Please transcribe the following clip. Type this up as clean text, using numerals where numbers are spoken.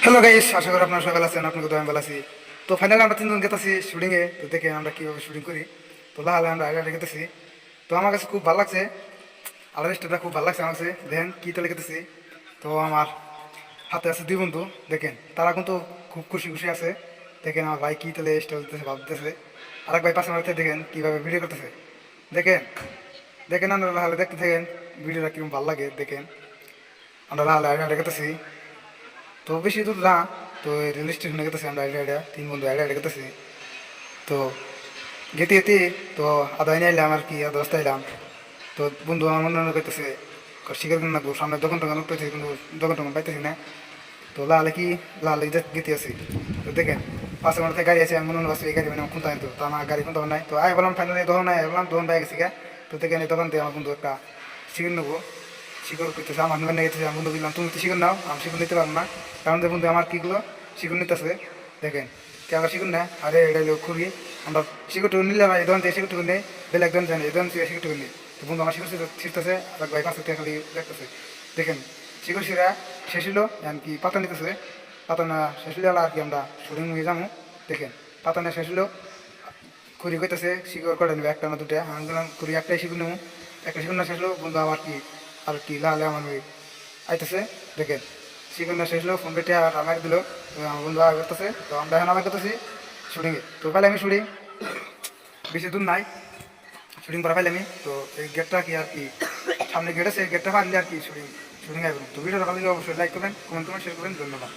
Hello guys, আশা করি আপনারা সবাই ভালো আছেন। আপনাকে তো আমি ভালো আছি। তো ফাইনালি আমরা তিনজন গেতেছি শুটিংয়ে। তো দেখে আমরা কীভাবে শুটিং করি। তো লাহালে আমরা আগে গেতেছি। তো আমার কাছে খুব ভালো লাগছে, আলাদা স্টেপটা খুব ভালো লাগছে আমার কাছে। দেখেন কী তলে গেতেছি। তো আমার হাতে আছে দুই বন্ধু, দেখেন তারা কিন্তু খুব খুশি খুশি আছে। দেখেন আমার ভাই কী তলে স্টেপ দিতেছে, ভাবতেছে। আরেক ভাই পাশে মারতে দেখেন কীভাবে ভিডিও করতেছে। দেখেন দেখেন আমরা লাহালে দেখতে থাকেন ভিডিওটা কিরকম ভালো লাগে। দেখেন আমরা লাহালে আগে গেতেছি। তো বেশি দূর না, তো রেল স্টেশনে গেতেছি আমরা আইডিয়া তিন বন্ধু আইডিয়া গেতেছি। তো যেতে যেতে তো আধা এলাম আর কি, আধা রাস্তা এলাম। তো বন্ধু আমার মনে মনে করতেছে শিকার কিনে রাখবো, সামনে দোকান টোকান উঠতেছে কিন্তু দোকান টোকান পাইতেছি না। তো লালে কি লালে গেতে আছি। তো দেখেন পাশে মনে গাড়ি আছে, আমি মনে মনে পাচ্ছি এই গাড়ি মানে আমার কোনটা আনতো, তো আমার গাড়ি কোনটা নাই। তো আই বললাম ফাইনালি দোকান নাই, বললাম দোকান পাই গেছি গা। তো দেখেন এই দোকান থেকে আমার বন্ধু একটা শিকার নেবো, শিকড় করতেছে আমার দোকানে গেছে। আমি বন্ধু বললাম তুমি তো শিকড় নাও, আমি শিকড় নিতে পারবো না। কারণ যে বন্ধু আমার কীগুলো শিকড় নিতেছে। দেখেন কে আমরা শিকড় নেয়, আরে এটা খুবই আমরা শিকড়টুকু নিলে এই দোকান থেকে শিকড়টুকু নেই, বেলে একদম জানি এই দোকান থেকে শিকড়টুকু নেই। তো বন্ধু আমার শিকড় ছিঁড়তেছে, আর ভাই পাঁচ খালি দেখতেছে। দেখেন শিকড় শিরা শেষ হলো, কি পাতা নিতেছে। পাতা না শেষ হলে আর কি আমরা শুটিং হয়ে যাবো। দেখেন পাতা না শেষ হলো, খুঁড়ি কইতেছে শিকড় করে নেবে একটা না দুটা। আমি বললাম খুঁড়ি একটাই শিকড় নেবো। একটা শিকড় না শেষ হলো, বন্ধু আমার কি আর কি লালে আমার ওই আইতেছে। দেখেন শিকড় না শেষ হলো, ফোন পেটে আর আমার দিল। আমার বন্ধু আগে করতেছে, তো আমরা এখন আবার করতেছি শুটিংয়ে। তো পাইলে আমি শুটিং বেশি দূর নাই, শুটিং করা পাইলে আমি। তো এই গেটটা কি আর কি সামনে গেট আছে, গেটটা পারলে আর কি শুটিং শুটিং আইব। তো ভিডিওটা ভালো লাগলে অবশ্যই লাইক করবেন, কমেন্ট করবেন, শেয়ার করবেন। ধন্যবাদ।